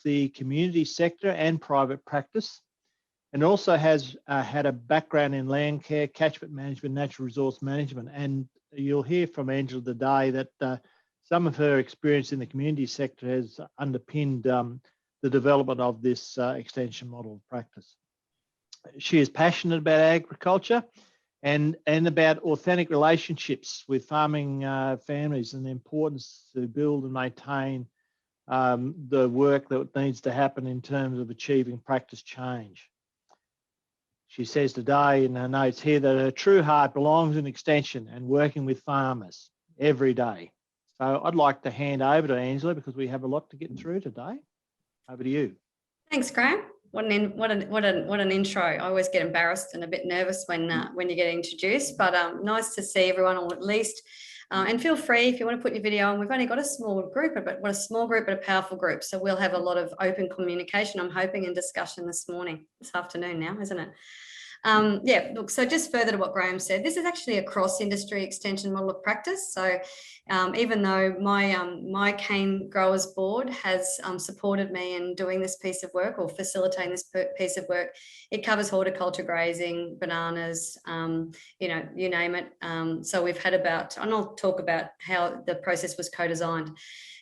the community sector and private practice, and also has had a background in land care, catchment management, natural resource management. And you'll hear from Angela today that some of her experience in the community sector has underpinned the development of this extension model of practice. She is passionate about agriculture and about authentic relationships with farming families and the importance to build and maintain the work that needs to happen in terms of achieving practice change. She says today in her notes here that her true heart belongs in extension and working with farmers every day. So I'd like to hand over to Angela because we have a lot to get through today. Over to you. Thanks, Graham. What an intro. I always get embarrassed and a bit nervous when you get introduced, but nice to see everyone, or at least. And feel free if you want to put your video on. We've only got a small group, but what a small group, but a powerful group. So we'll have a lot of open communication, I'm hoping, and discussion this afternoon now, isn't it? Yeah, look, so just further to what Graham said, this is actually a cross-industry extension model of practice. So even though my Canegrowers board has supported me in doing this piece of work or facilitating this piece of work, it covers horticulture, grazing, bananas, you know, you name it. So we've had about, and I'll talk about how the process was co-designed.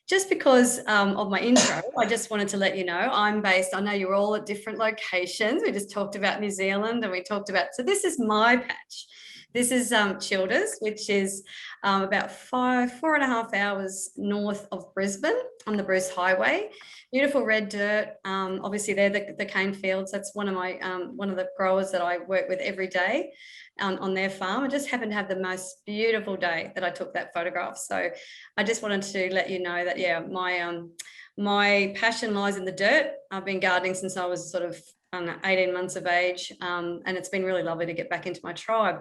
Just because of my intro, I just wanted to let you know I'm based, I know you're all at different locations. We just talked about New Zealand and we talked about, so this is my patch. This is Childers, which is about 4.5 hours north of Brisbane on the Bruce Highway. Beautiful red dirt. Obviously, they're the cane fields. That's one of the growers that I work with every day on their farm. I just happened to have the most beautiful day that I took that photograph. So I just wanted to let you know that, yeah, my passion lies in the dirt. I've been gardening since I was sort of 18 months of age, and it's been really lovely to get back into my tribe.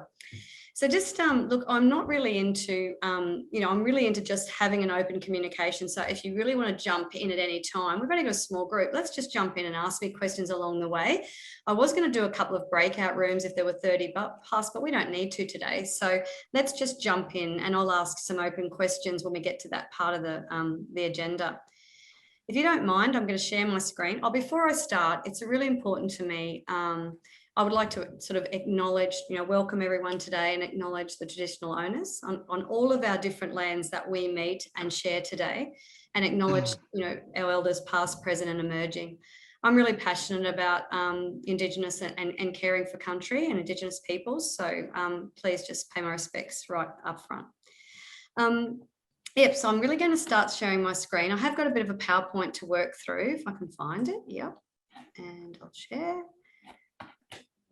So just look, I'm not really into, you know, I'm really into just having an open communication. So if you really want to jump in at any time, we've only got a small group. Let's just jump in and ask me questions along the way. I was going to do a couple of breakout rooms if there were 30 plus, but we don't need to today. So let's just jump in and I'll ask some open questions when we get to that part of the agenda. If you don't mind, I'm going to share my screen. Before I start, it's really important to me. I would like to sort of acknowledge, you know, welcome everyone today and acknowledge the traditional owners on all of our different lands that we meet and share today, and acknowledge, you know, our elders past, present and emerging. I'm really passionate about Indigenous and caring for country and Indigenous peoples. So please just pay my respects right up front. Yep, so I'm really going to start sharing my screen. I have got a bit of a PowerPoint to work through if I can find it. Yep, and I'll share.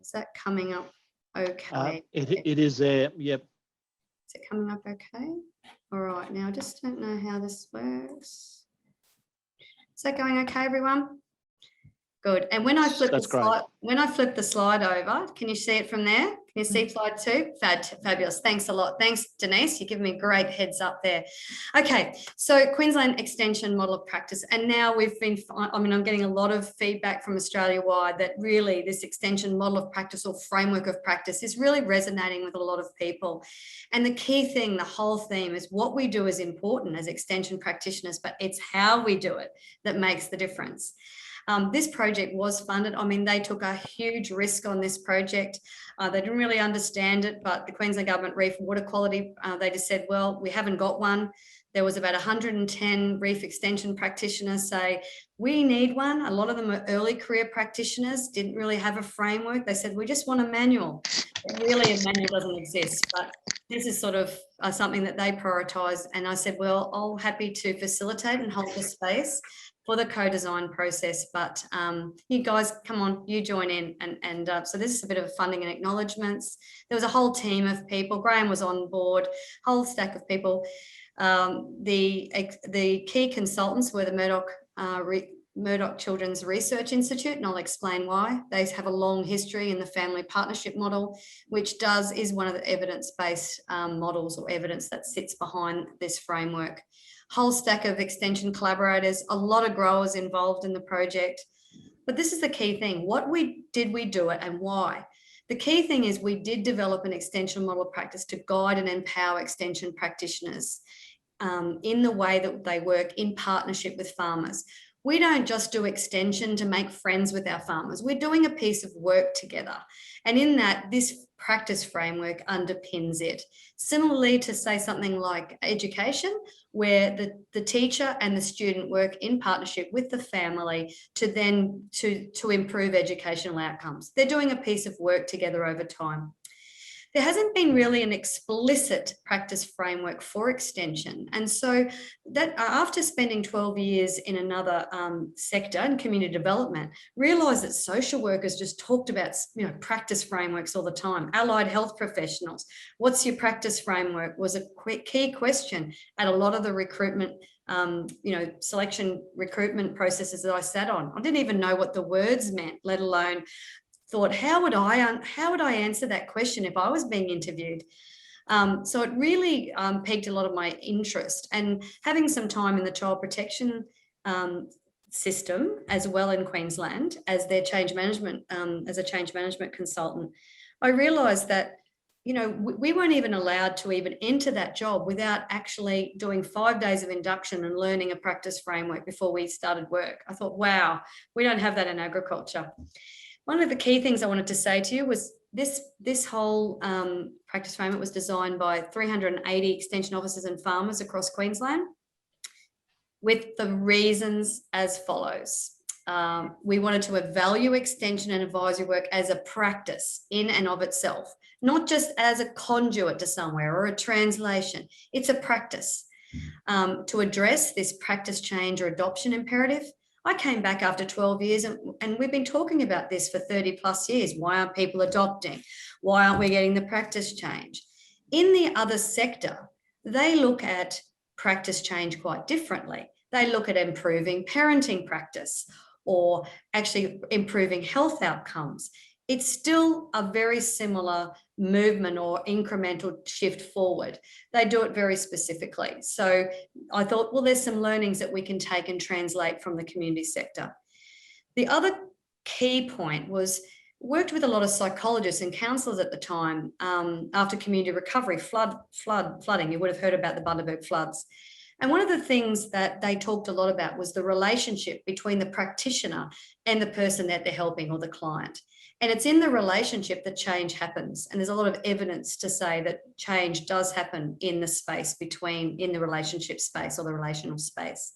Is that coming up okay? It is there, yep. Is it coming up okay? All right, now I just don't know how this works. Is that going okay, everyone? Good. And when I flip the slide over, can you see it from there? Can you see slide 2? Fabulous. Thanks a lot. Thanks, Denise. You're giving me great heads up there. Okay, so Queensland Extension Model of Practice. And now we've been, I mean, I'm getting a lot of feedback from Australia-wide that really this extension model of practice or framework of practice is really resonating with a lot of people. And the key thing, the whole theme is what we do is important as extension practitioners, but it's how we do it that makes the difference. This project was funded. I mean, they took a huge risk on this project. They didn't really understand it, but the Queensland Government Reef Water Quality, they just said, well, we haven't got one. There was about 110 reef extension practitioners say, we need one. A lot of them are early career practitioners, didn't really have a framework. They said, we just want a manual. Really, a manual doesn't exist, but this is sort of something that they prioritise. And I said, well, I'm happy to facilitate and hold the space for the co-design process, but you guys, come on, you join in. And so this is a bit of funding and acknowledgements. There was a whole team of people. Graham was on board, whole stack of people. The key consultants were the Murdoch Children's Research Institute, and I'll explain why. They have a long history in the family partnership model, which is one of the evidence-based models or evidence that sits behind this framework. Whole stack of extension collaborators, a lot of growers involved in the project. But this is the key thing. Did we do it and why? The key thing is we did develop an extension model of practice to guide and empower extension practitioners in the way that they work in partnership with farmers. we don't just do extension to make friends with our farmers. We're doing a piece of work together. And in that, this practice framework underpins it. Similarly to say something like education, where the teacher and the student work in partnership with the family to improve educational outcomes. They're doing a piece of work together over time. There hasn't been really an explicit practice framework for extension. And so that after spending 12 years in another sector in community development, realised that social workers just talked about, practice frameworks all the time. Allied health professionals, what's your practice framework was a key question at a lot of the recruitment selection recruitment processes that I sat on. I didn't even know what the words meant, let alone thought, how would I answer that question if I was being interviewed? So it really piqued a lot of my interest, and having some time in the child protection system as well in Queensland as their change management, as a change management consultant, I realised that, we weren't even allowed to even enter that job without actually doing 5 days of induction and learning a practice framework before we started work. I thought, wow, we don't have that in agriculture. One of the key things I wanted to say to you was this whole practice framework was designed by 380 extension officers and farmers across Queensland, with the reasons as follows. We wanted to evaluate extension and advisory work as a practice in and of itself, not just as a conduit to somewhere or a translation. It's a practice. To address this practice change or adoption imperative, I came back after 12 years and we've been talking about this for 30 plus years. Why aren't people adopting? Why aren't we getting the practice change? In the other sector, they look at practice change quite differently. They look at improving parenting practice or actually improving health outcomes. It's still a very similar movement or incremental shift forward. They do it very specifically. So I thought, well, there's some learnings that we can take and translate from the community sector. The other key point was worked with a lot of psychologists and counsellors at the time after community recovery, flooding. You would have heard about the Bundaberg floods. And one of the things that they talked a lot about was the relationship between the practitioner and the person that they're helping or the client. And it's in the relationship that change happens. And there's a lot of evidence to say that change does happen in the space in the relationship space or the relational space.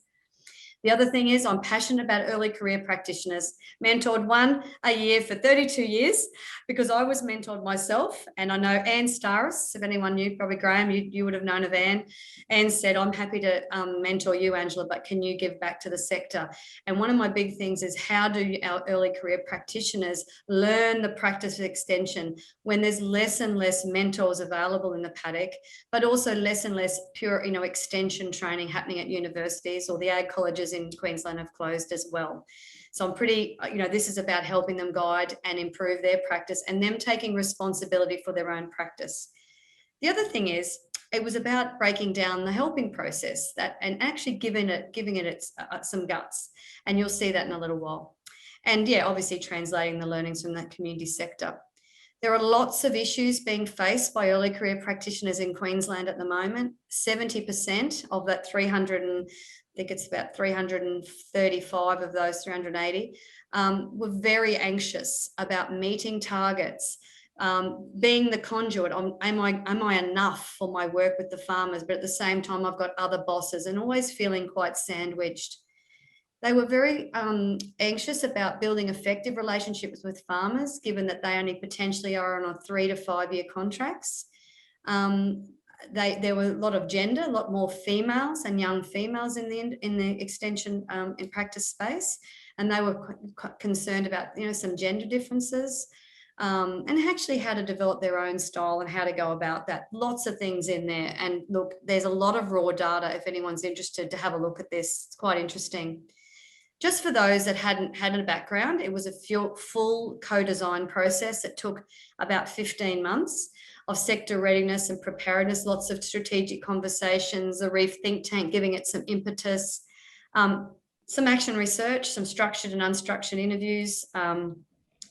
The other thing is I'm passionate about early career practitioners, mentored one a year for 32 years because I was mentored myself. And I know Anne Starris, if anyone knew, probably Graham, you would have known of Anne. Anne said, I'm happy to mentor you, Angela, but can you give back to the sector? And one of my big things is how do our early career practitioners learn the practice of extension when there's less and less mentors available in the paddock, but also less and less pure, extension training happening at universities, or the ag colleges in Queensland have closed as well. So I'm pretty, this is about helping them guide and improve their practice and them taking responsibility for their own practice. The other thing is it was about breaking down the helping process and actually giving it some guts. And you'll see that in a little while. And yeah, obviously translating the learnings from that community sector. There are lots of issues being faced by early career practitioners in Queensland at the moment. 70% of that 335 of those 380 were very anxious about meeting targets, being the conduit. Am I enough for my work with the farmers? But at the same time, I've got other bosses, and always feeling quite sandwiched. They were very anxious about building effective relationships with farmers, given that they only potentially are on 3 to 5 year contracts. There were a lot of gender, a lot more females and young females in the extension in practice space, and they were concerned about some gender differences and actually how to develop their own style and how to go about that. Lots of things in there, and look, there's a lot of raw data if anyone's interested to have a look at this. It's quite interesting. Just for those that hadn't had a background, it was a full co-design process. It took about 15 months of sector readiness and preparedness, lots of strategic conversations, the Reef think tank giving it some impetus, some action research, some structured and unstructured interviews, some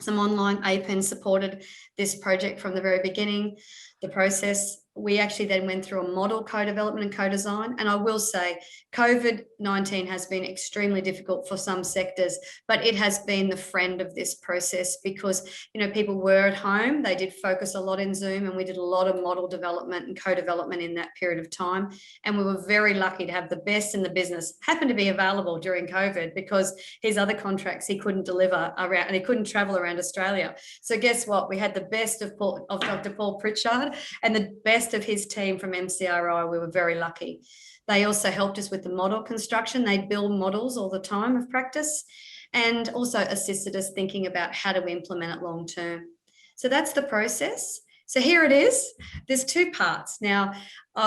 online APEN supported this project from the very beginning, the process. we actually then went through a model co-development and co-design. And I will say COVID-19 has been extremely difficult for some sectors, but it has been the friend of this process because, you know, people were at home. They did focus a lot in Zoom, and we did a lot of model development and co-development in that period of time. And we were very lucky to have the best in the business happen to be available during COVID, because his other contracts he couldn't deliver around, and he couldn't travel around Australia. So guess what? We had the best of Dr. Paul Pritchard and the best of his team from MCRI. We were very lucky. They also helped us with the model construction. They build models all the time of practice, and also assisted us thinking about how do we implement it long term. So that's the process. So here it is. There's two parts. Now,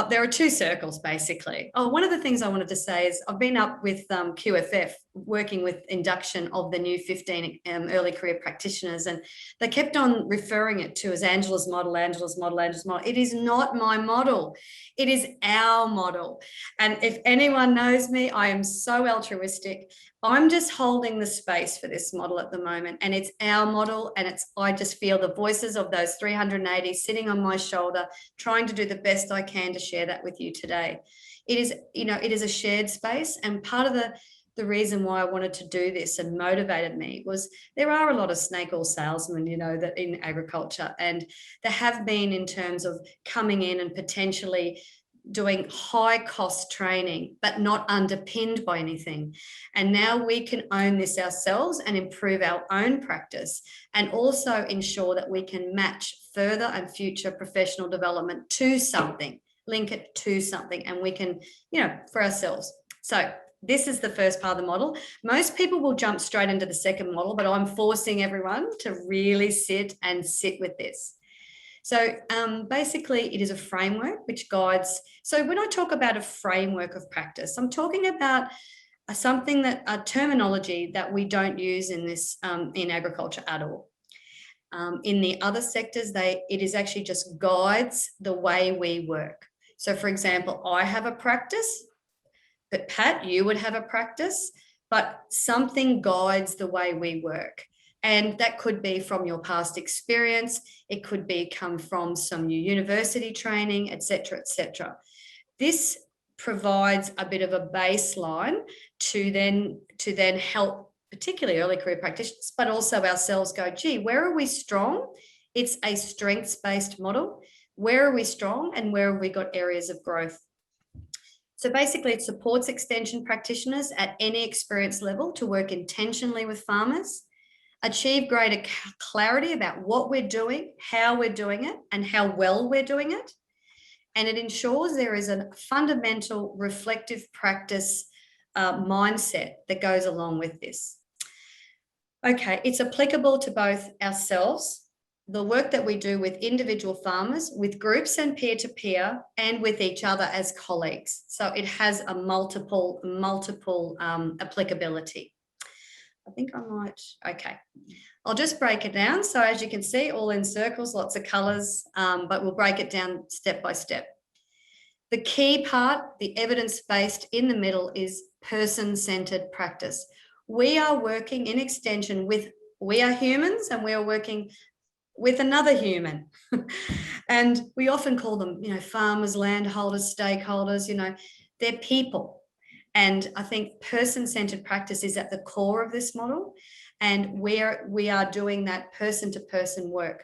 there are two circles, basically. Oh, one of the things I wanted to say is I've been up with QFF, working with induction of the new 15 early career practitioners, and they kept on referring it to as Angela's model, Angela's model, Angela's model. It is not my model. It is our model. And if anyone knows me, I am so altruistic. I'm just holding the space for this model at the moment, and it's our model, and I just feel the voices of those 380 sitting on my shoulder, trying to do the best I can to share that with you today. It is, you know, it is a shared space, and part of the reason why I wanted to do this and motivated me was there are a lot of snake oil salesmen, you know, that in agriculture, and there have been in terms of coming in and potentially doing high cost training, but not underpinned by anything. And now we can own this ourselves and improve our own practice, and also ensure that we can match further and future professional development to something, link it to something, and we can, you know, for ourselves. So this is the first part of the model. Most people will jump straight into the second model, but I'm forcing everyone to really sit with this. So basically, it is a framework which guides. So when I talk about a framework of practice, I'm talking about something that a terminology that we don't use in this in agriculture at all. In the other sectors, it is actually just guides the way we work. So, for example, I have a practice, but Pat, you would have a practice, but something guides the way we work. And that could be from your past experience. It could come from some new university training, et cetera, et cetera. This provides a bit of a baseline to then help particularly early career practitioners, but also ourselves go, gee, where are we strong? It's a strengths-based model. Where are we strong, and where have we got areas of growth? So basically, it supports extension practitioners at any experience level to work intentionally with farmers, achieve greater clarity about what we're doing, how we're doing it, and how well we're doing it. And it ensures there is a fundamental reflective practice mindset that goes along with this. Okay, it's applicable to both ourselves, the work that we do with individual farmers, with groups and peer-to-peer, and with each other as colleagues. So it has a multiple applicability. I think I might, okay. I'll just break it down. So as you can see, all in circles, lots of colours, but we'll break it down step by step. The key part, the evidence-based in the middle, is person-centred practice. We are working in extension with, we are humans, and we are working with another human. And we often call them, you know, farmers, landholders, stakeholders, you know, they're people. And I think person-centred practice is at the core of this model, and where we are doing that person-to-person work.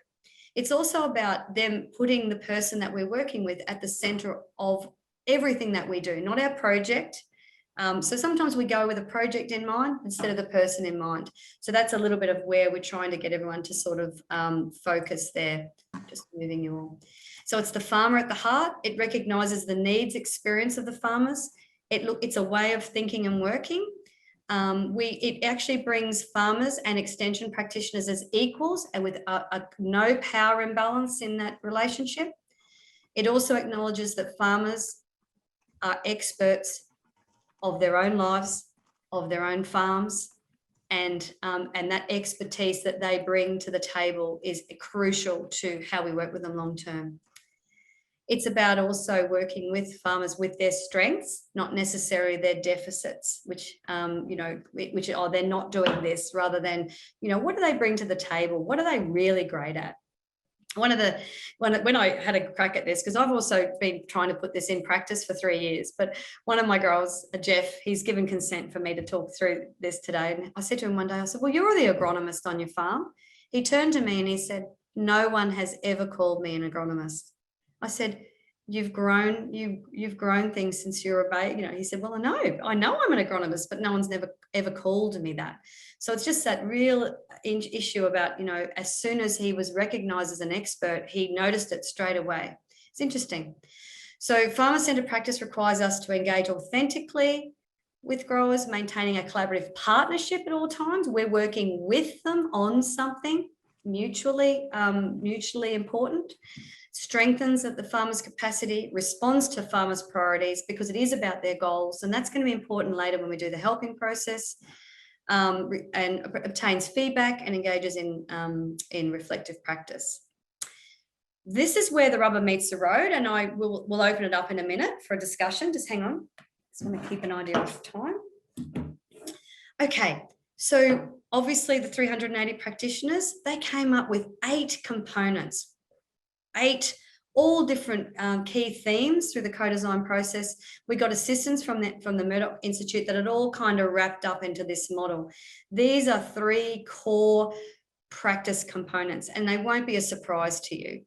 It's also about them putting the person that we're working with at the centre of everything that we do, not our project. So sometimes we go with a project in mind instead of the person in mind. So that's a little bit of where we're trying to get everyone to sort of focus there. Just moving you all. So it's the farmer at the heart. It recognises the needs, experience of the farmers. It's a way of thinking and working. It actually brings farmers and extension practitioners as equals, and with no power imbalance in that relationship. It also acknowledges that farmers are experts of their own lives, of their own farms, and that expertise that they bring to the table is crucial to how we work with them long term. It's about also working with farmers with their strengths, not necessarily their deficits, which, you know, they're not doing this, rather than, you know, what do they bring to the table? What are they really great at? when I had a crack at this, because I've also been trying to put this in practice for 3 years, but one of my growers, Jeff, he's given consent for me to talk through this today. And I said to him one day, I said, well, you're the agronomist on your farm. He turned to me and he said, no one has ever called me an agronomist. I said, you've grown things since you were a baby. He said, well, I know I'm an agronomist, but no one's ever called me that. So it's just that real issue about, as soon as he was recognized as an expert, he noticed it straight away. It's interesting. So farmer-centered practice requires us to engage authentically with growers, maintaining a collaborative partnership at all times. We're working with them on something mutually important, strengthens the farmer's capacity, responds to farmers' priorities because it is about their goals. And that's going to be important later when we do the helping process, and obtains feedback and engages in reflective practice. This is where the rubber meets the road, and we'll open it up in a minute for a discussion. Just hang on. Just want to keep an idea of time. Okay, so obviously the 380 practitioners, they came up with 8 components, 8 all different key themes through the co-design process. We got assistance from the Murdoch Institute that it all kind of wrapped up into this model. These are 3 core practice components, and they won't be a surprise to you.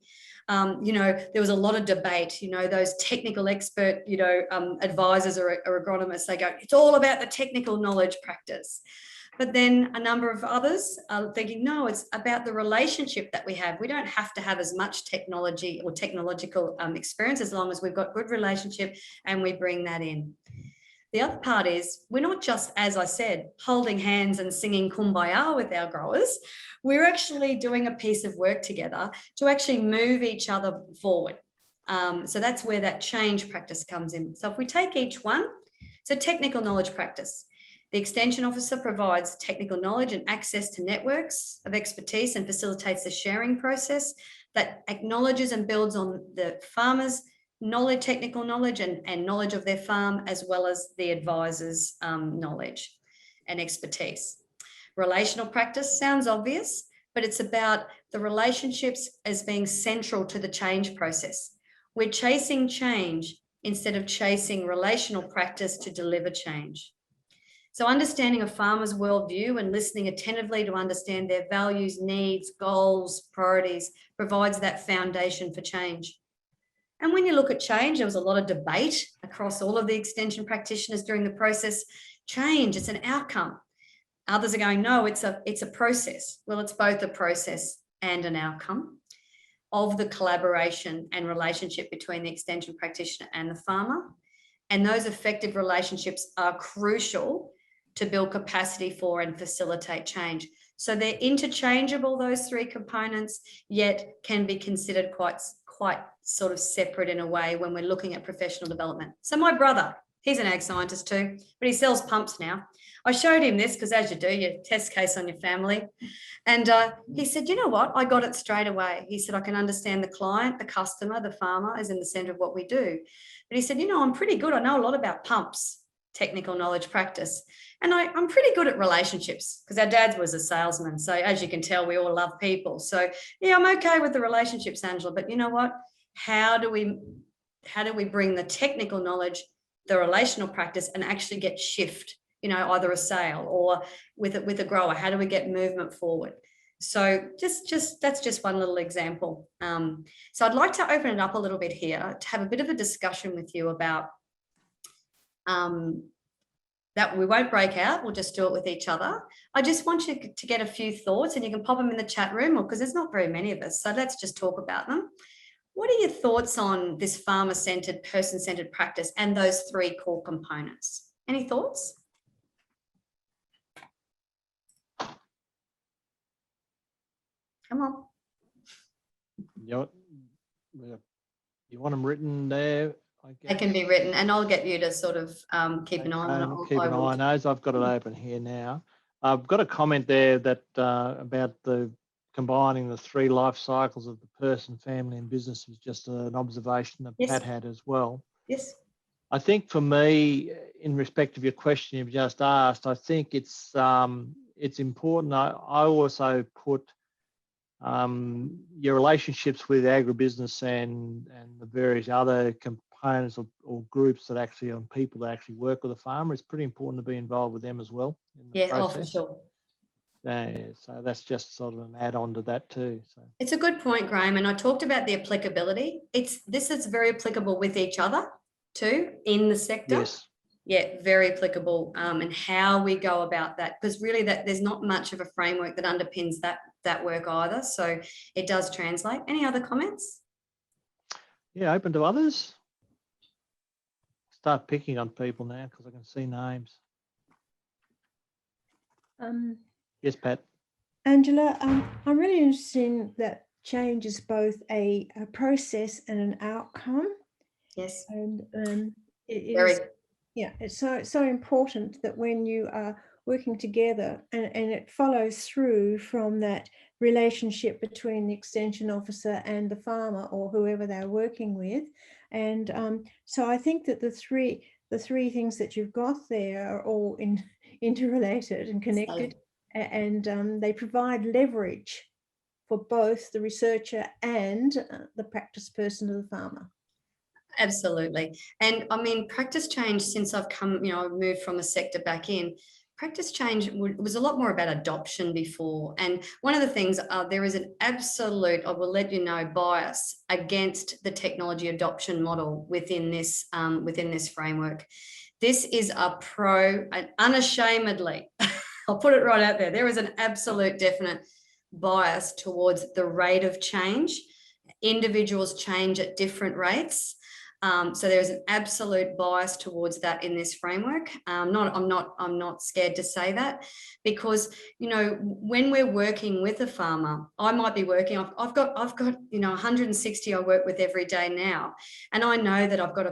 There was a lot of debate, those technical expert, advisors or agronomists, they go, it's all about the technical knowledge practice. But then a number of others are thinking, no, it's about the relationship that we have. We don't have to have as much technology or technological experience as long as we've got good relationship and we bring that in. The other part is we're not just, as I said, holding hands and singing Kumbaya with our growers. We're actually doing a piece of work together to actually move each other forward. So that's where that change practice comes in. So if we take each one, so technical knowledge practice. The Extension Officer provides technical knowledge and access to networks of expertise and facilitates the sharing process that acknowledges and builds on the farmers' knowledge, technical knowledge and knowledge of their farm, as well as the advisors' knowledge and expertise. Relational practice sounds obvious, but it's about the relationships as being central to the change process. We're chasing change instead of chasing relational practice to deliver change. So understanding a farmer's worldview and listening attentively to understand their values, needs, goals, priorities provides that foundation for change. And when you look at change, there was a lot of debate across all of the extension practitioners during the process. Change, it's an outcome. Others are going, no, it's a process. Well, it's both a process and an outcome of the collaboration and relationship between the extension practitioner and the farmer. And those effective relationships are crucial to build capacity for and facilitate change. So they're interchangeable, those 3 components, yet can be considered quite sort of separate in a way when we're looking at professional development. So my brother, he's an ag scientist too, but he sells pumps now. I showed him this because as you do, you test case on your family. And he said, you know what? I got it straight away. He said, I can understand the client, the customer, the farmer is in the center of what we do. But he said, I'm pretty good. I know a lot about pumps, technical knowledge practice. And I'm pretty good at relationships because our dad was a salesman. So as you can tell, we all love people. So yeah, I'm okay with the relationships, Angela. But you know what? How do we bring the technical knowledge, the relational practice, and actually get shift, either a sale or with a grower? How do we get movement forward? So that's just one little example. So I'd like to open it up a little bit here to have a bit of a discussion with you about that. We won't break out, we'll just do it with each other. I just want you to get a few thoughts, and you can pop them in the chat room, or because there's not very many of us, so let's just talk about them. What are your thoughts on this farmer-centered, person-centered practice and those 3 core components? Any thoughts? Come on. You want them written there? They can be written, and I'll get you to sort of keep an eye on it. Keep an eye on those. I've got it open here now. I've got a comment there that about the combining the 3 life cycles of the person, family, and business was just an observation that Pat had as well. Yes. I think for me, in respect of your question you've just asked, I think it's important. I also put your relationships with agribusiness and the various other components or groups that actually, and people that actually work with a farmer, it's pretty important to be involved with them as well in the process. Oh, for sure. So that's just sort of an add-on to that too. So it's a good point, Graham. And I talked about the applicability. This is very applicable with each other too in the sector. Yes. Yeah, very applicable, and how we go about that, because really that there's not much of a framework that underpins that work either. So it does translate. Any other comments? Yeah, open to others. Start picking on people now because I can see names. Yes, Pat. Angela, I'm really interested in that change is both a process and an outcome. Yes. And it's so important that when you are working together and it follows through from that relationship between the extension officer and the farmer or whoever they're working with. And so I think that the three things that you've got there are all interrelated and connected, and they provide leverage for both the researcher and the practice person of the farmer. Absolutely. And I mean, practice change since I've come, I've moved from the sector back in, practice change was a lot more about adoption before. And one of the things, there is an absolute, I will let you know, bias against the technology adoption model within this framework. This is unashamedly, I'll put it right out there. There is an absolute definite bias towards the rate of change. Individuals change at different rates. So there's an absolute bias towards that in this framework. I'm not scared to say that, because when we're working with a farmer, I might be working. I've got 160 I work with every day now, and I know that I've got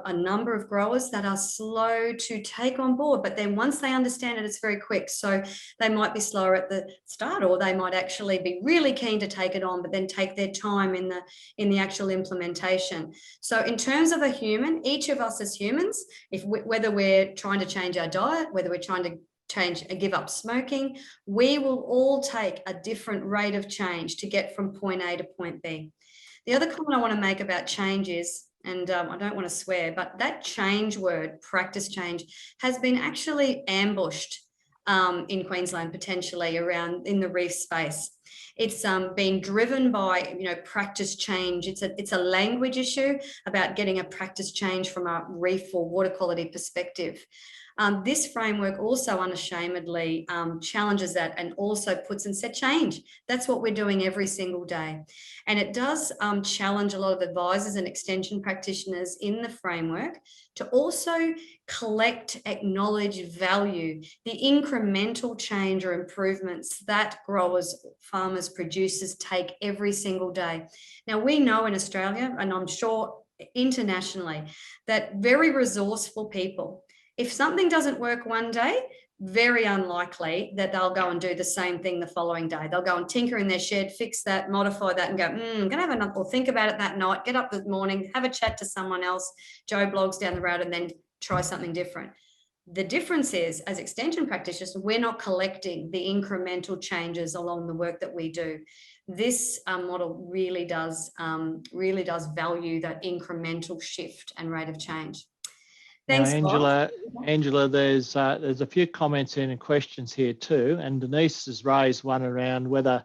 a number of growers that are slow to take on board. But then once they understand it, it's very quick. So they might be slower at the start, or they might actually be really keen to take it on, but then take their time in the actual implementation. So in terms of a human, each of us as humans, whether we're trying to change our diet, whether we're trying to give up smoking, we will all take a different rate of change to get from point A to point B. The other comment I want to make about change is, and I don't want to swear, but that change word, practice change, has been actually ambushed in Queensland, potentially around in the reef space. It's been driven by, practice change. It's a language issue about getting a practice change from a reef or water quality perspective. This framework also unashamedly challenges that and also puts and said change. That's what we're doing every single day. And it does challenge a lot of advisors and extension practitioners in the framework to also collect, acknowledge, value the incremental change or improvements that growers, farmers, producers take every single day. Now, we know in Australia, and I'm sure internationally, that very resourceful people, if something doesn't work one day, very unlikely that they'll go and do the same thing the following day. They'll go and tinker in their shed, fix that, modify that, and go, I'm going to have another, or think about it that night, get up this morning, have a chat to someone else, Joe Blogs down the road, and then try something different. The difference is, as extension practitioners, we're not collecting the incremental changes along the work that we do. This model really does value that incremental shift and rate of change. Thanks, now, Angela, there's a few comments and questions here too, and Denise has raised one around whether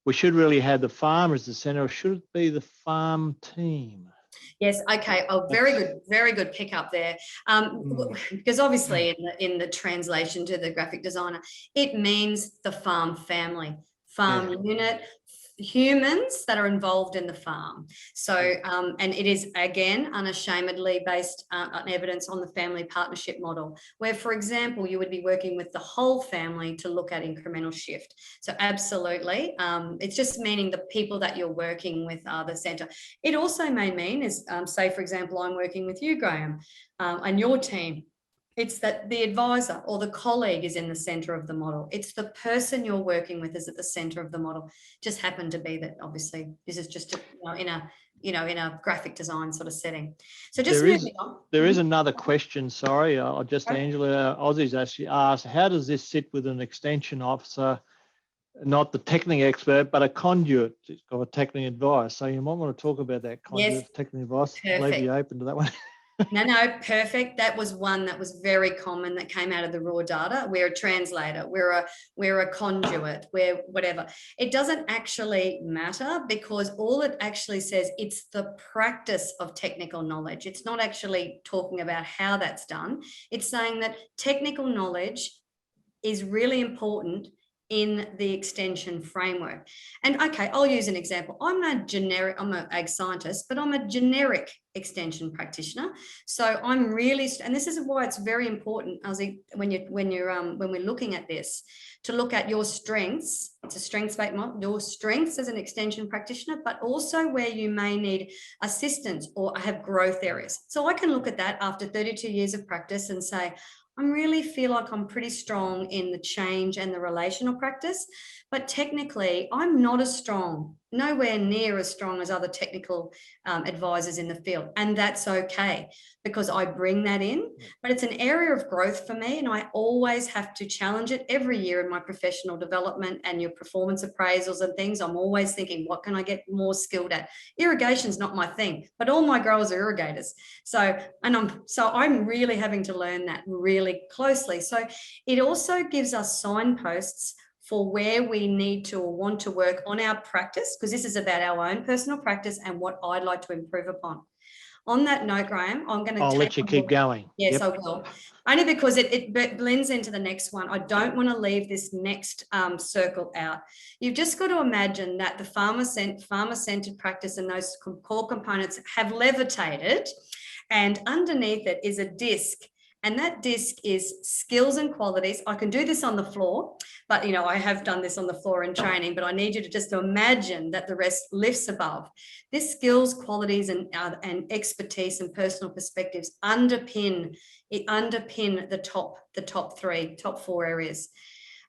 we should really have the farmer as the centre, or should it be the farm team? Yes. Okay. Oh, very good pick up there. Because obviously in the translation to the graphic designer, it means the farm family, farm unit, humans that are involved in the farm. So, and it is again unashamedly based on evidence on the family partnership model, where, for example, you would be working with the whole family to look at incremental shift. So absolutely, it's just meaning the people that you're working with are the centre. It also may mean is, say, for example, I'm working with you, Graham, and your team. It's that the advisor or the colleague is in the centre of the model. It's the person you're working with is at the centre of the model. Just happened to be that, obviously, this is just in a graphic design sort of setting. So just moving on. There is another question. Sorry, Angela Aussie's actually asked, how does this sit with an extension officer not the technical expert, but a conduit of technical advice. So you might want to talk about that conduit Yes. of technical advice. I'll leave Perfect. you open to that one. No, perfect. That was one that was very common that came out of the raw data. We're a translator, we're a conduit, we're whatever. It doesn't actually matter, because all it actually says, it's the practice of technical knowledge. It's not actually talking about how that's done. It's saying that technical knowledge is really important in the extension framework. And okay, I'll use an example. I'm an ag scientist, but I'm a generic extension practitioner. So I'm really, and this is why it's very important, when we're looking at this, to look at your strengths. It's a strengths-based model, your strengths as an extension practitioner, but also where you may need assistance or have growth areas. So I can look at that after 32 years of practice and say, I really feel like I'm pretty strong in the change and the relational practice, but technically I'm not as strong, nowhere near as strong as other technical advisors in the field. And that's okay, because I bring that in, but it's an area of growth for me. And I always have to challenge it every year in my professional development and your performance appraisals and things. I'm always thinking, what can I get more skilled at? Irrigation's not my thing, but all my growers are irrigators. So I'm really having to learn that really closely. So it also gives us signposts for where we need to or want to work on our practice, because this is about our own personal practice and what I'd like to improve upon. On that note, Graham, I'll let you keep going. Yes, I will. Only because it blends into the next one. I don't want to leave this next circle out. You've just got to imagine that the farmer-centered practice and those core components have levitated, and underneath it is a disc. And that disc is skills and qualities. I can do this on the floor, but I have done this on the floor in training, but I need you to just imagine that the rest lifts above. This skills, qualities, and expertise and personal perspectives underpin the top four areas.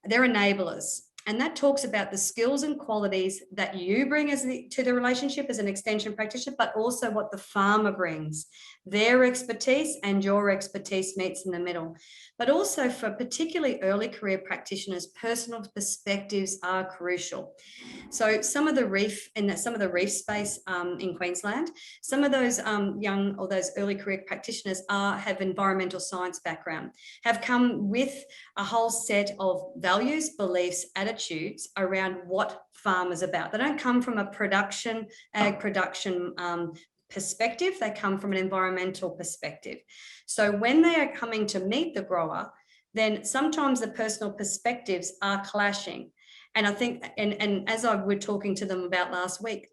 They're enablers. And that talks about the skills and qualities that you bring to the relationship as an extension practitioner, but also what the farmer brings. Their expertise and your expertise meets in the middle. But also for particularly early career practitioners, personal perspectives are crucial. So some of the reef space in Queensland, some of those young or those early career practitioners have environmental science background, have come with a whole set of values, beliefs, attitudes around what farmers about. They don't come from a ag production perspective, they come from an environmental perspective. So when they are coming to meet the grower, then sometimes the personal perspectives are clashing. And I think, and as I were talking to them about last week,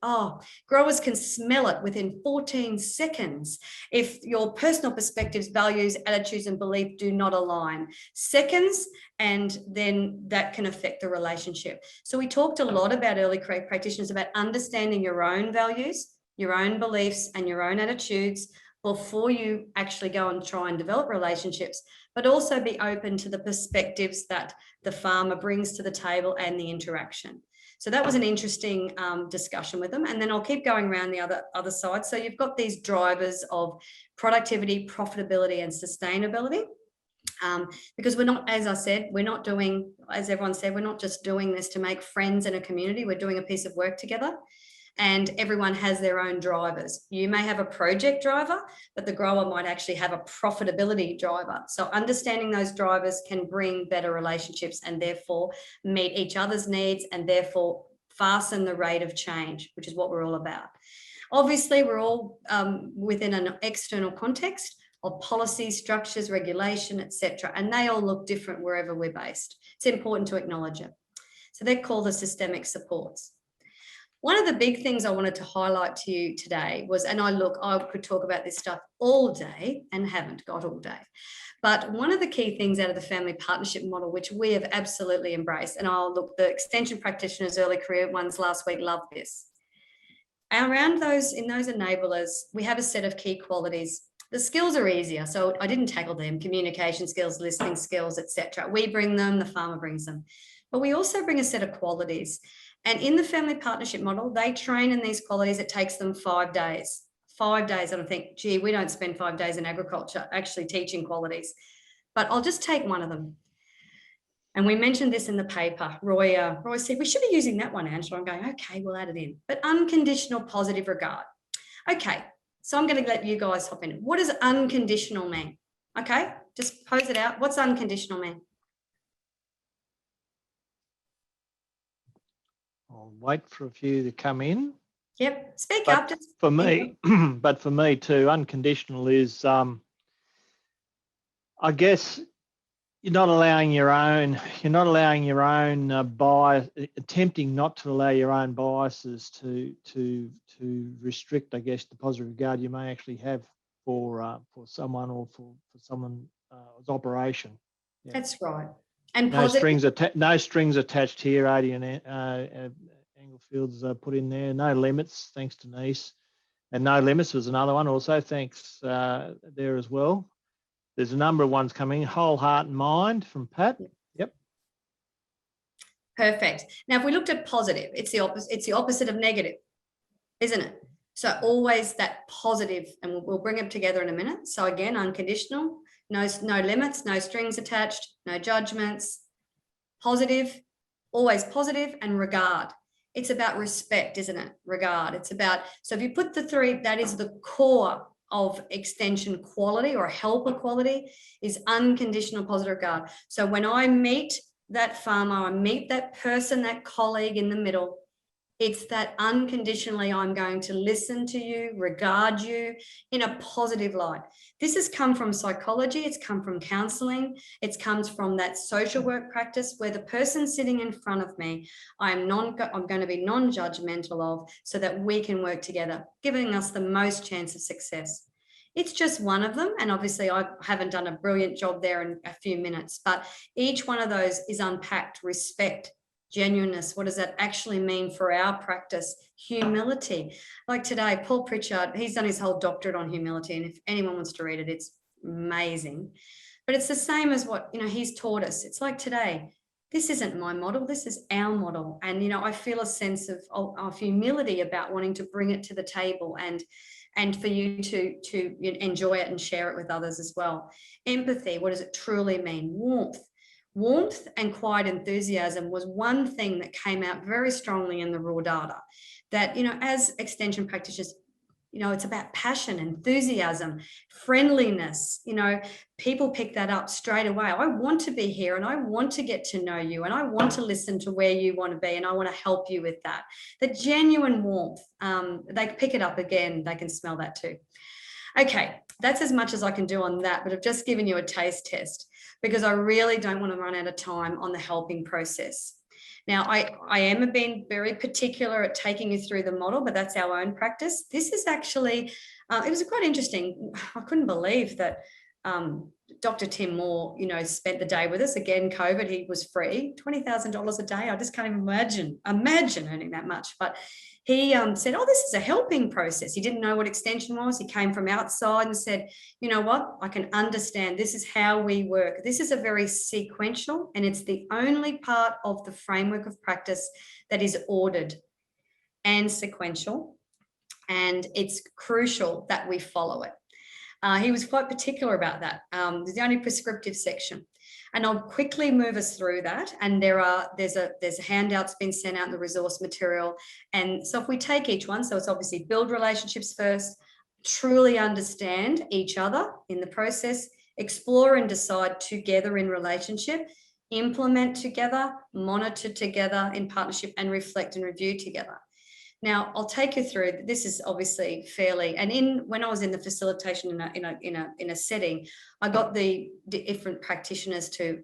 growers can smell it within 14 seconds if your personal perspectives, values, attitudes, and belief do not align. Seconds, and then that can affect the relationship. So we talked a lot about early career practitioners about understanding your own values, your own beliefs, and your own attitudes before you actually go and try and develop relationships, but also be open to the perspectives that the farmer brings to the table and the interaction. So that was an interesting discussion with them. And then I'll keep going around the other side. So you've got these drivers of productivity, profitability, and sustainability. Because we're not, as I said, we're not doing, as everyone said, we're not just doing this to make friends in a community. We're doing a piece of work together. And everyone has their own drivers. You may have a project driver, but the grower might actually have a profitability driver. So understanding those drivers can bring better relationships and therefore meet each other's needs and therefore fasten the rate of change, which is what we're all about. Obviously, we're all within an external context of policy, structures, regulation, etc. And they all look different wherever we're based. It's important to acknowledge it. So they're called the systemic supports. One of the big things I wanted to highlight to you today was, and I could talk about this stuff all day and haven't got all day, but one of the key things out of the family partnership model, which we have absolutely embraced, and the extension practitioners, early career ones last week loved this. In those enablers, we have a set of key qualities. The skills are easier, so I didn't tackle them: communication skills, listening skills, etc. We bring them, the farmer brings them. But we also bring a set of qualities. And in the family partnership model, they train in these qualities. It takes them 5 days. 5 days. And I think, gee, we don't spend 5 days in agriculture actually teaching qualities. But I'll just take one of them. And we mentioned this in the paper. Roy said, we should be using that one, Angela. I'm going, okay, we'll add it in. But unconditional positive regard. Okay, so I'm going to let you guys hop in. What does unconditional mean? Okay, just pose it out. What's unconditional mean? I'll wait for a few to come in. Yep, speak up. Just for me, but for me too, unconditional is, I guess, you're not allowing your own bias, attempting not to allow your own biases to restrict, I guess, the positive regard you may actually have for someone or for someone's operation. Yeah. That's right. And no strings attached here. Adi and Englefield's put in there. No limits, thanks Denise. And no limits was another one also, thanks there as well. There's a number of ones coming. Whole heart and mind from Pat. Yep. Perfect. Now, if we looked at positive, it's the opposite of negative, isn't it? So always that positive, and we'll bring them together in a minute. So again, unconditional, no limits, no strings attached, no judgments. Positive, always positive, and regard. It's about respect, isn't it? Regard. It's about, so if you put the three, that is the core of extension quality or helper quality, is unconditional positive regard. So when I meet that farmer, I meet that person, that colleague in the middle, it's that unconditionally I'm going to listen to you, regard you in a positive light. This has come from psychology, it's come from counselling, it comes from that social work practice where the person sitting in front of me, I'm going to be non-judgmental of, so that we can work together, giving us the most chance of success. It's just one of them, and obviously I haven't done a brilliant job there in a few minutes, but each one of those is unpacked. Respect, genuineness, what does that actually mean for our practice? Humility. Like today, Paul Pritchard, he's done his whole doctorate on humility, and if anyone wants to read it, it's amazing. But it's the same as what, he's taught us. It's like today, this isn't my model, this is our model. And, I feel a sense of humility about wanting to bring it to the table and for you to enjoy it and share it with others as well. Empathy, what does it truly mean? Warmth and quiet enthusiasm was one thing that came out very strongly in the raw data, that, as extension practitioners, it's about passion, enthusiasm, friendliness. People pick that up straight away. I want to be here and I want to get to know you and I want to listen to where you want to be and I want to help you with that. The genuine warmth, they pick it up again. They can smell that too. Okay, that's as much as I can do on that, but I've just given you a taste test because I really don't want to run out of time on the helping process. Now, I am being very particular at taking you through the model, but that's our own practice. This is actually, it was quite interesting. I couldn't believe that Dr. Tim Moore, spent the day with us. Again, COVID, he was free, $20,000 a day. I just can't even imagine earning that much. But he said, oh, this is a helping process. He didn't know what extension was. He came from outside and said, you know what, I can understand. This is how we work. This is a very sequential, and it's the only part of the framework of practice that is ordered and sequential. And it's crucial that we follow it. He was quite particular about that. There's the only prescriptive section. And I'll quickly move us through that. And there's a handout that's been sent out in the resource material. And so if we take each one, so it's obviously build relationships first, truly understand each other in the process, explore and decide together in relationship, implement together, monitor together in partnership, and reflect and review together. Now, I'll take you through, this is obviously fairly, and when I was in the facilitation in a setting, I got the different practitioners to,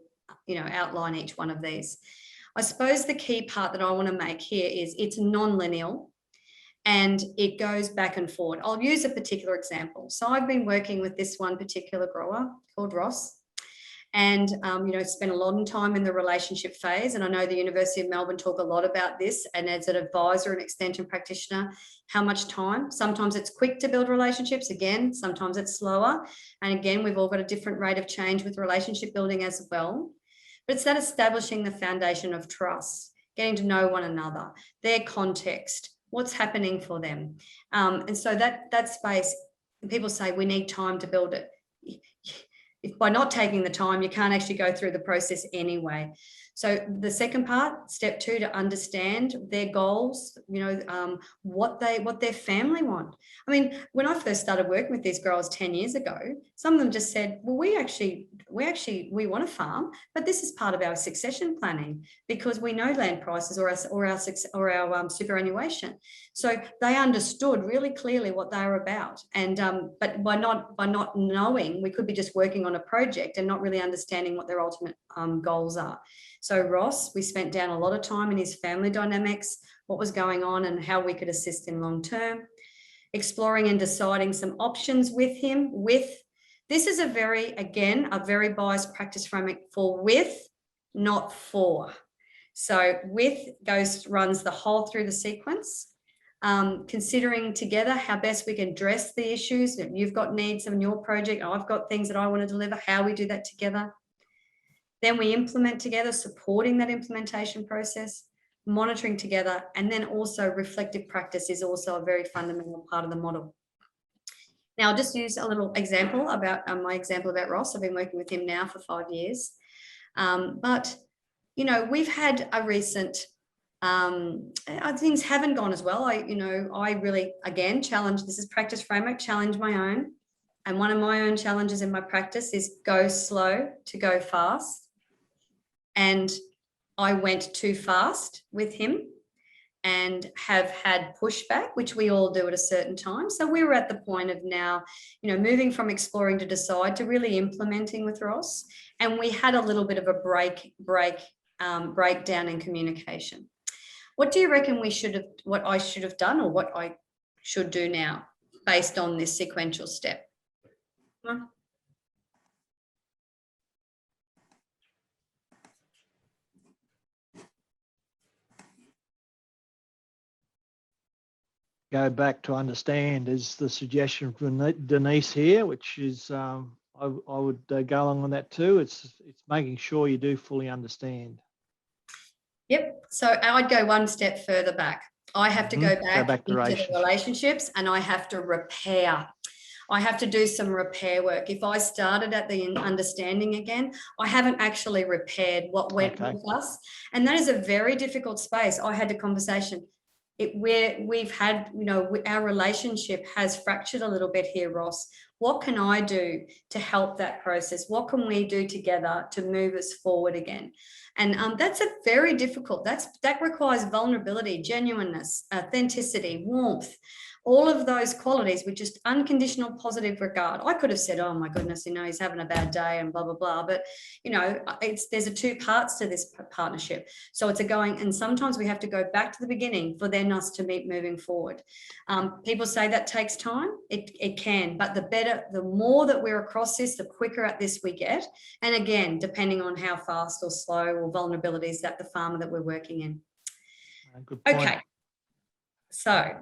outline each one of these. I suppose the key part that I want to make here is it's non-lineal and it goes back and forward. I'll use a particular example. So I've been working with this one particular grower called Ross. And, spent a lot of time in the relationship phase. And I know the University of Melbourne talk a lot about this. And as an advisor and extension practitioner, how much time? Sometimes it's quick to build relationships. Again, sometimes it's slower. And again, we've all got a different rate of change with relationship building as well. But it's that establishing the foundation of trust, getting to know one another, their context, what's happening for them. And so that space, people say we need time to build it. if by not taking the time, you can't actually go through the process anyway. So the second part, step 2, to understand their goals, you know, what their family want. I mean, when I first started working with these growers 10 years ago, some of them just said, well, we want to farm, but this is part of our succession planning because we know land prices or our superannuation. So they understood really clearly what they were about. And but by not knowing, we could be just working on a project and not really understanding what their ultimate goals are. So Ross, we spent down a lot of time in his family dynamics, what was going on and how we could assist him long term, exploring and deciding some options with him. This is a very biased practice framework for with, not for. So with runs the whole through the sequence. Considering together how best we can address the issues. If you've got needs in your project, I've got things that I want to deliver, how we do that together. Then we implement together, supporting that implementation process, monitoring together, and then also reflective practice is also a very fundamental part of the model. Now, I'll just use a little example about my example about Ross. I've been working with him now for 5 years. But, you know, we've had a recent, things haven't gone as well. I really, again, challenge, this is practice framework, challenge my own. And one of my own challenges in my practice is go slow to go fast. And I went too fast with him and have had pushback, which we all do at a certain time. So we were at the point of now, you know, moving from exploring to decide to really implementing with Ross. And we had a little bit of a breakdown in communication. What do you reckon what I should have done or what I should do now based on this sequential step? Huh? Go back to understand is the suggestion from Denise here, which is I would go along on that too. It's making sure you do fully understand. Yep. So I'd go one step further back. I have to go back into the relationships and I have to repair. I have to do some repair work. If I started at the understanding again, I haven't actually repaired what went with us. And that is a very difficult space. I had a conversation. We've had, you know, our relationship has fractured a little bit here, Ross. What can I do to help that process? What can we do together to move us forward again? And that's a very difficult, that requires vulnerability, genuineness, authenticity, warmth, all of those qualities with just unconditional positive regard. I could have said, oh my goodness, you know, he's having a bad day and blah, blah, blah. But, you know, there's 2 parts to this partnership. So it's and sometimes we have to go back to the beginning for then us to meet moving forward. People say that takes time. It can, but the more that we're across this, the quicker at this we get. And again, depending on how fast or slow or vulnerabilities that the farmer that we're working in. Good point. Okay. So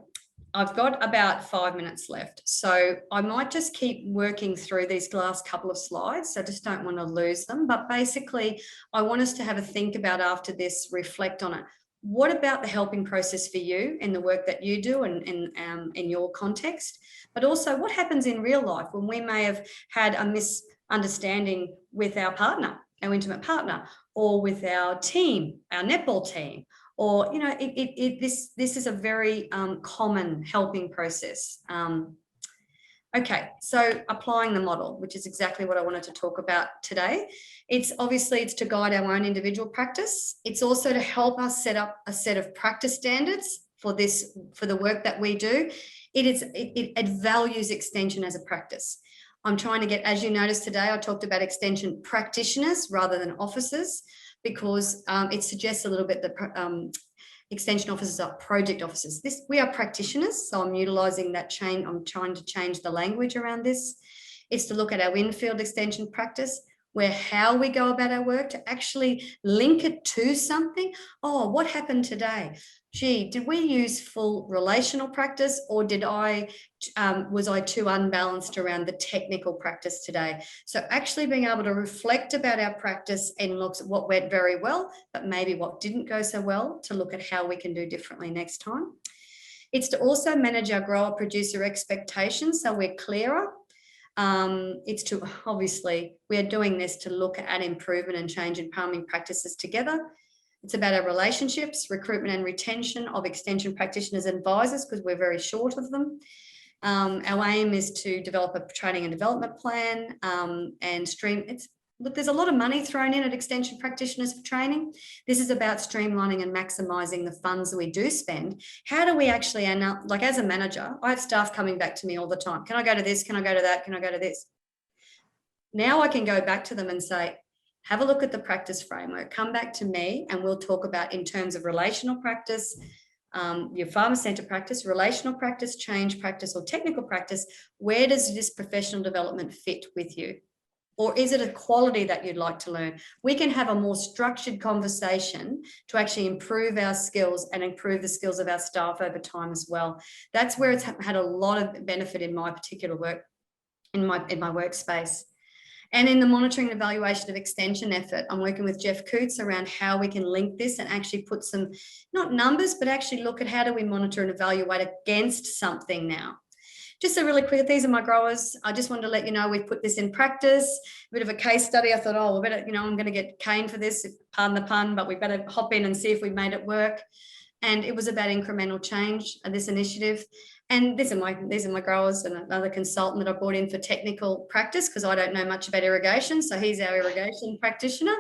I've got about 5 minutes left. So I might just keep working through these last couple of slides. I just don't want to lose them. But basically, I want us to have a think about after this, reflect on it. What about the helping process for you in the work that you do and in your context? But also what happens in real life when we may have had a misunderstanding with our partner, our intimate partner, or with our team, our netball team? Or, you know, this is a very common helping process. Okay, so applying the model, which is exactly what I wanted to talk about today. It's to guide our own individual practice. It's also to help us set up a set of practice standards for the work that we do. It values extension as a practice. I'm trying to get, as you noticed today, I talked about extension practitioners rather than officers, because it suggests a little bit that extension officers are project officers. We are practitioners, so I'm utilising that change. I'm trying to change the language around this. It's to look at our in-field extension practice, where how we go about our work to actually link it to something. Oh, what happened today? Gee, did we use full relational practice, or was I too unbalanced around the technical practice today? So actually being able to reflect about our practice and look at what went very well, but maybe what didn't go so well, to look at how we can do differently next time. It's to also manage our grower producer expectations so we're clearer. It's to, obviously, we are doing this to look at improvement and change in farming practices together. It's about our relationships, recruitment and retention of extension practitioners and advisors, because we're very short of them. Our aim is to develop a training and development plan and look, there's a lot of money thrown in at extension practitioners for training. This is about streamlining and maximising the funds that we do spend. How do we actually end up, like as a manager, I have staff coming back to me all the time. Can I go to this? Can I go to that? Can I go to this? Now I can go back to them and say, have a look at the practice framework, come back to me, and we'll talk about, in terms of relational practice, your farmer-centered practice, relational practice, change practice, or technical practice, where does this professional development fit with you? Or is it a quality that you'd like to learn? We can have a more structured conversation to actually improve our skills and improve the skills of our staff over time as well. That's where it's had a lot of benefit in my particular work, in my workspace. And in the monitoring and evaluation of extension effort, I'm working with Jeff Coots around how we can link this and actually put some, not numbers, but actually look at how do we monitor and evaluate against something now. Just a really quick, these are my growers. I just wanted to let you know we've put this in practice, a bit of a case study. I thought, oh, we better, I'm going to get caned for this, pardon the pun, but we better hop in and see if we made it work. And it was about incremental change of this initiative. And these are my growers and another consultant that I brought in for technical practice, because I don't know much about irrigation. So he's our irrigation practitioner.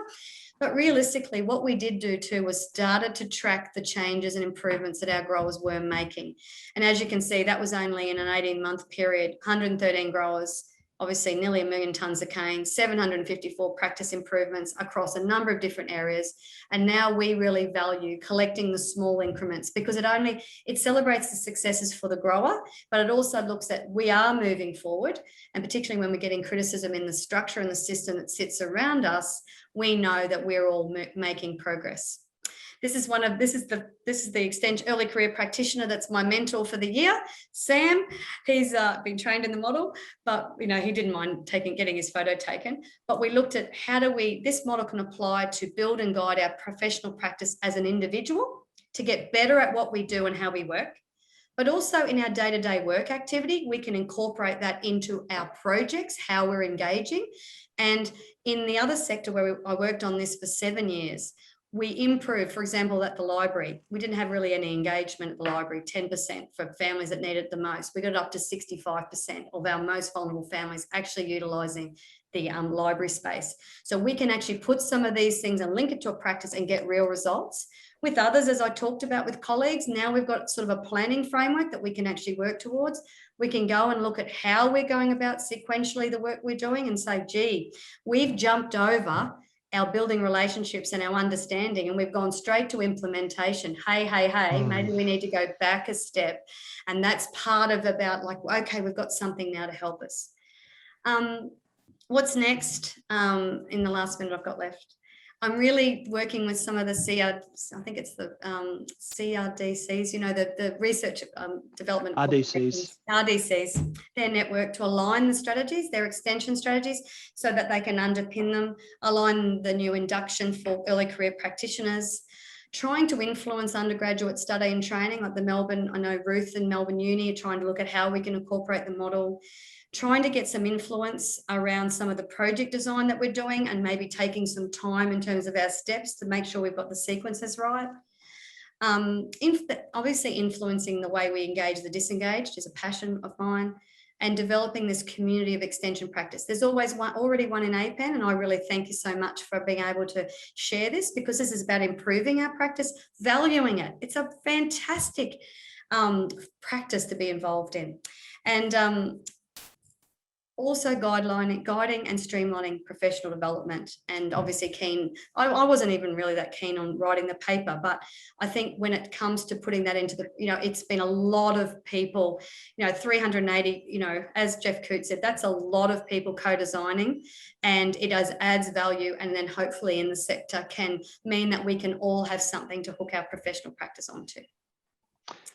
But realistically, what we did do too was started to track the changes and improvements that our growers were making. And as you can see, that was only in an 18-month period, 113 growers, obviously nearly 1 million tonnes of cane, 754 practice improvements across a number of different areas. And now we really value collecting the small increments, because it celebrates the successes for the grower, but it also looks at we are moving forward. And particularly when we're getting criticism in the structure and the system that sits around us, we know that we're all making progress. This is the extension early career practitioner that's my mentor for the year, Sam. He's been trained in the model, but he didn't mind getting his photo taken. But we looked at this model can apply to build and guide our professional practice as an individual to get better at what we do and how we work. But also in our day-to-day work activity, we can incorporate that into our projects, how we're engaging. And in the other sector where I worked on this for 7 years, we improved, for example, at the library. We didn't have really any engagement at the library, 10% for families that need it the most. We got up to 65% of our most vulnerable families actually utilising the library space. So we can actually put some of these things and link it to a practice and get real results. With others, as I talked about with colleagues, now we've got sort of a planning framework that we can actually work towards. We can go and look at how we're going about sequentially the work we're doing and say, gee, we've jumped over our building relationships and our understanding, and we've gone straight to implementation. Hey, maybe we need to go back a step. And that's part of about like, okay, we've got something now to help us. What's next in the last minute I've got left? I'm really working with some of the I think it's the CRDCs, the research development. RDCs, their network, to align the strategies, their extension strategies, so that they can underpin them, align the new induction for early career practitioners, trying to influence undergraduate study and training, like the Melbourne, I know Ruth and Melbourne Uni are trying to look at how we can incorporate the model, trying to get some influence around some of the project design that we're doing, and maybe taking some time in terms of our steps to make sure we've got the sequences right. Obviously influencing the way we engage the disengaged is a passion of mine, and developing this community of extension practice. There's already one in APEN, and I really thank you so much for being able to share this, because this is about improving our practice, valuing it. It's a fantastic practice to be involved in. And also guiding and streamlining professional development. And obviously I wasn't even really that keen on writing the paper, but I think when it comes to putting that into it's been a lot of people, 380, as Jeff Coots said, that's a lot of people co-designing, and it adds value, and then hopefully in the sector can mean that we can all have something to hook our professional practice onto.